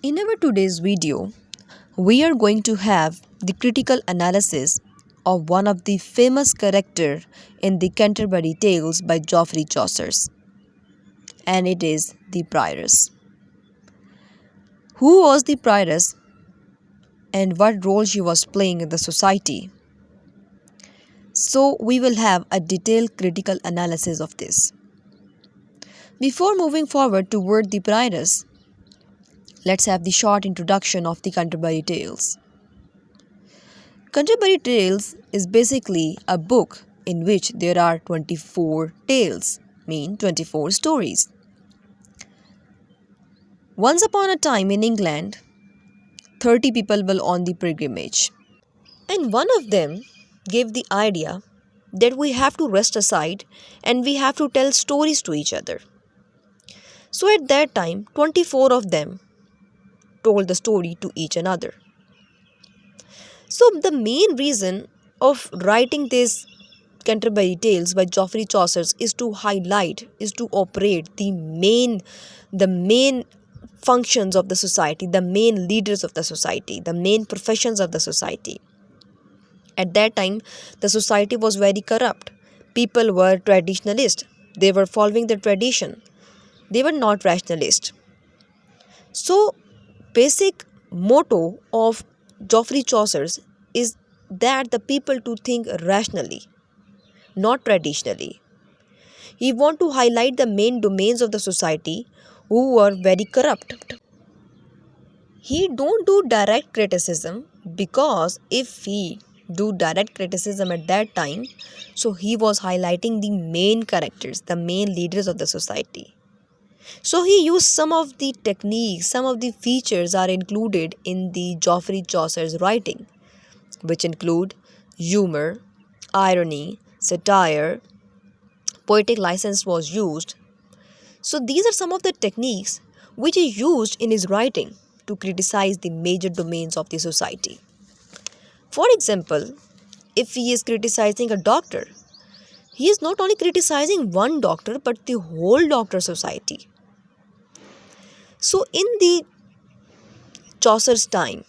In our today's video, we are going to have the critical analysis of one of the famous character in the Canterbury Tales by Geoffrey Chaucer, and it is the Prioress. Who was the Prioress and what role she was playing in the society? So we will have a detailed critical analysis of this. Before moving forward toward the Prioress, let's have the short introduction of the Canterbury Tales. Canterbury Tales is basically a book in which there are 24 tales, mean 24 stories. Once upon a time in England, 30 people were on the pilgrimage, and one of them gave the idea that we have to rest aside and we have to tell stories to each other. So at that time, 24 of them told the story to each another. So the main reason of writing this Canterbury Tales by Geoffrey Chaucer is to highlight, is to operate the main functions of the society, the main leaders of the society, the main professions of the society. At that time, the society was very corrupt. People were traditionalist. They were following the tradition. They were not rationalist. So, basic motto of Geoffrey Chaucer's is that the people to think rationally, not traditionally. He want to highlight the main domains of the society who were very corrupt. He don't do direct criticism because if he do direct criticism at that time, so he was highlighting the main characters, the main leaders of the society. So he used some of the techniques, some of the features are included in the Geoffrey Chaucer's writing, which include humor, irony, satire, poetic license was used. So these are some of the techniques which he used in his writing to criticize the major domains of the society. For example, if he is criticizing a doctor, he is not only criticizing one doctor but the whole doctor society. So in the Chaucer's time,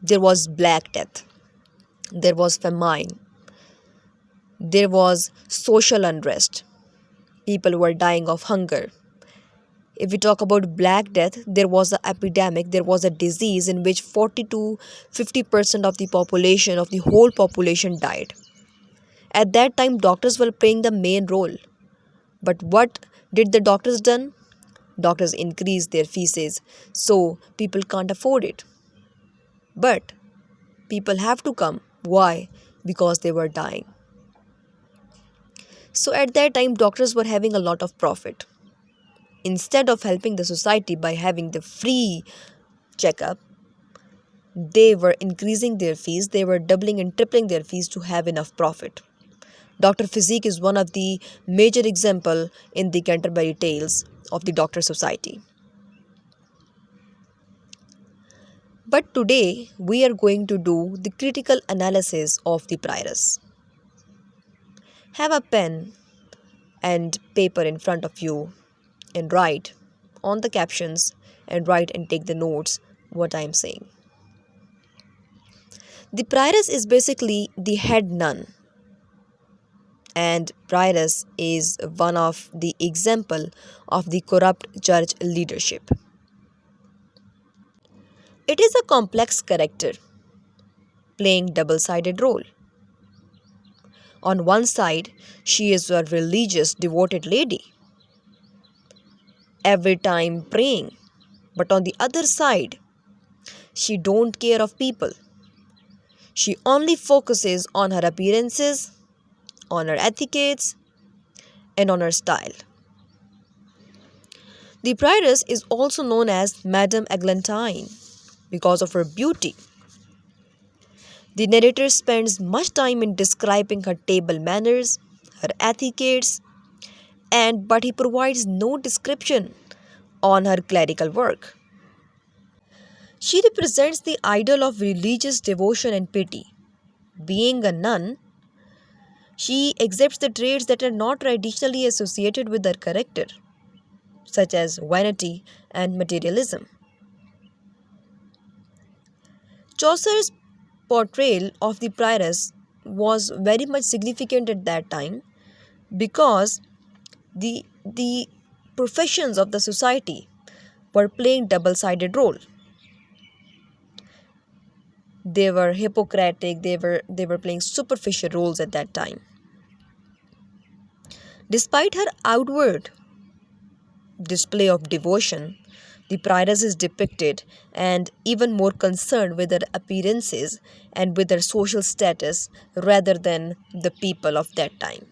there was Black Death, there was famine, there was social unrest, people were dying of hunger. If we talk about Black Death, there was an epidemic, there was a disease in which 40 to 50% of the population, of the whole population died. At that time, doctors were playing the main role. But what did the doctors done? Doctors increased their fees, so people can't afford it. But people have to come. Why? Because they were dying. So at that time, doctors were having a lot of profit. Instead of helping the society by having the free checkup, they were increasing their fees, they were doubling and tripling their fees to have enough profit. Dr. Physique is one of the major example in the Canterbury Tales of the Doctor Society. But today we are going to do the critical analysis of the Prioress. Have a pen and paper in front of you and write on the captions and write and take the notes what I am saying. The Prioress is basically the head nun, and Prioress is one of the example of the corrupt church leadership. It is a complex character playing double-sided role. On one side, she is a religious devoted lady, every time praying, but on the other side, she don't care of people. She only focuses on her appearances, on her etiquettes, and on her style. The Prioress is also known as Madame Eglantine because of her beauty. The narrator spends much time in describing her table manners, her etiquettes, but he provides no description on her clerical work. She represents the ideal of religious devotion and pity. Being a nun, she exhibits the traits that are not traditionally associated with her character, such as vanity and materialism. Chaucer's portrayal of the prioress was very much significant at that time because the professions of the society were playing double-sided role. They were hypocritic, they were playing superficial roles at that time. Despite her outward display of devotion, the prioress is depicted and even more concerned with her appearances and with her social status rather than the people of that time.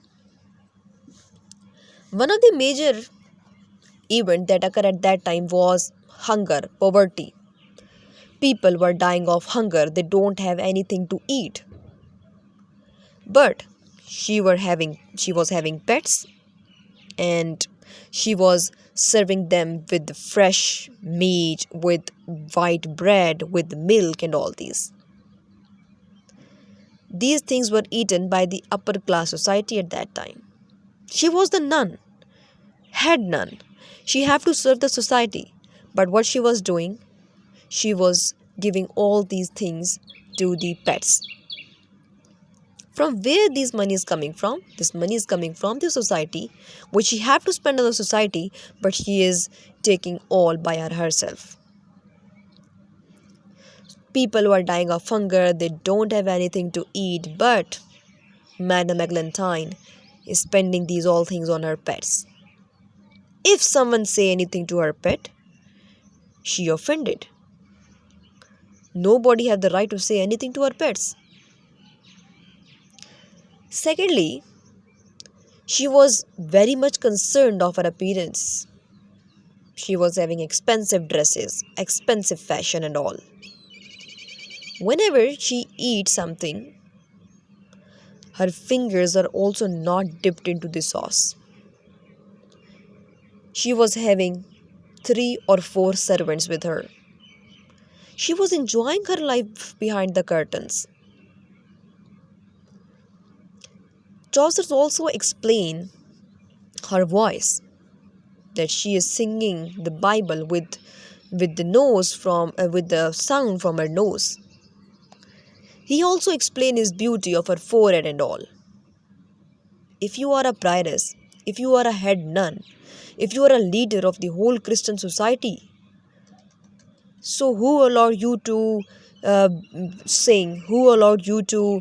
One of the major events that occurred at that time was hunger, poverty. People were dying of hunger, they don't have anything to eat. But she was having pets, and she was serving them with fresh meat, with white bread, with milk, and all these. These things were eaten by the upper class society at that time. She was the nun, head nun. She had to serve the society. But what she was doing, she was giving all these things to the pets. From where this money is coming from? This money is coming from the society, which she have to spend on the society, but she is taking all by herself. People who are dying of hunger, they don't have anything to eat, but Madame Eglantine is spending these all things on her pets. If someone say anything to her pet, she offended. Nobody had the right to say anything to her pets. Secondly, she was very much concerned of her appearance. She was having expensive dresses, expensive fashion and all. Whenever she eats something, her fingers are also not dipped into the sauce. She was having 3 or 4 servants with her. She was enjoying her life behind the curtains. Chaucer also explained her voice, that she is singing the Bible with the sound from her nose. He also explained his beauty of her forehead and all. If you are a prioress, if you are a head nun, if you are a leader of the whole Christian society, so who allowed you to uh, sing? Who allowed you to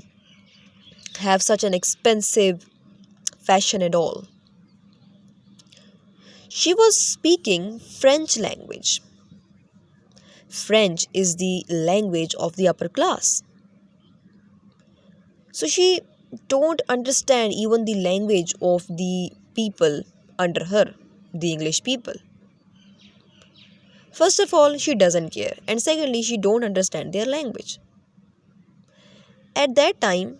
have such an expensive fashion and all? She was speaking French language. French is the language of the upper class. So she don't understand even the language of the people under her, the English people. First of all, she doesn't care, and secondly, she don't understand their language. At that time,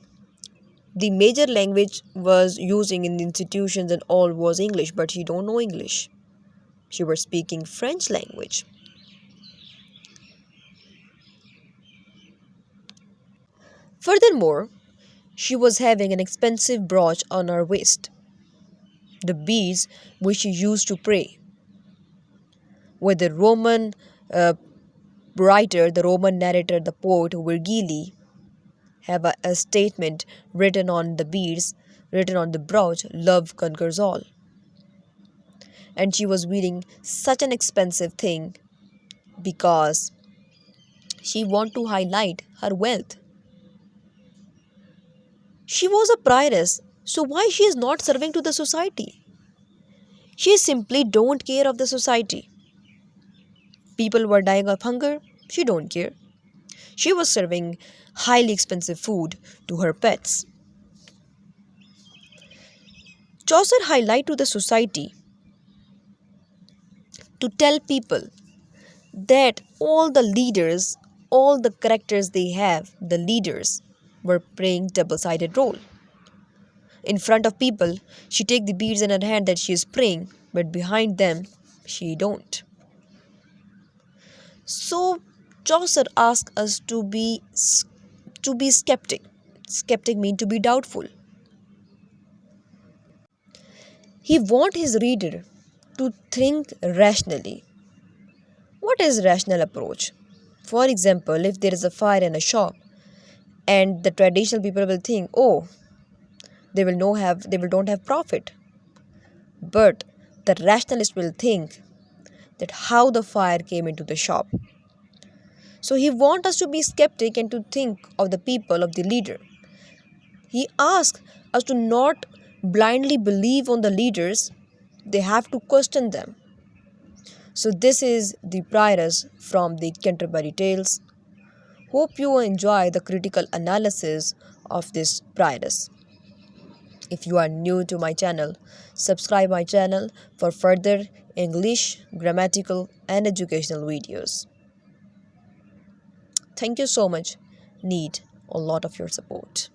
the major language was using in the institutions and all was English, but she don't know English. She was speaking French language. Furthermore, she was having an expensive brooch on her waist, the beads which she used to pray. With the Roman writer, the Roman narrator, the poet Virgili, have a statement written on the beads, written on the brooch, love conquers all. And she was wearing such an expensive thing because she want to highlight her wealth. She was a prioress, so why she is not serving to the society? She simply don't care of the society. People were dying of hunger, she don't care. She was serving highly expensive food to her pets. Chaucer highlight to the society to tell people that all the leaders, all the characters they have, the leaders, were playing double-sided role. In front of people, she take the beads in her hand that she is praying, but behind them, she don't. So Chaucer asks us to be skeptic. Skeptic means to be doubtful. He wants his reader to think rationally, What is rational approach? For example, if there is a fire in a shop and the traditional people will think, oh, they will don't have profit. But the rationalist will think that how the fire came into the shop. So he wants us to be skeptic and to think of the people, of the leader. He asks us to not blindly believe on the leaders, they have to question them. So this is the Prioress from the Canterbury Tales. Hope you enjoy the critical analysis of this Prioress. If you are new to my channel, subscribe my channel for further English, grammatical and educational videos. Thank you so much. Need a lot of your support.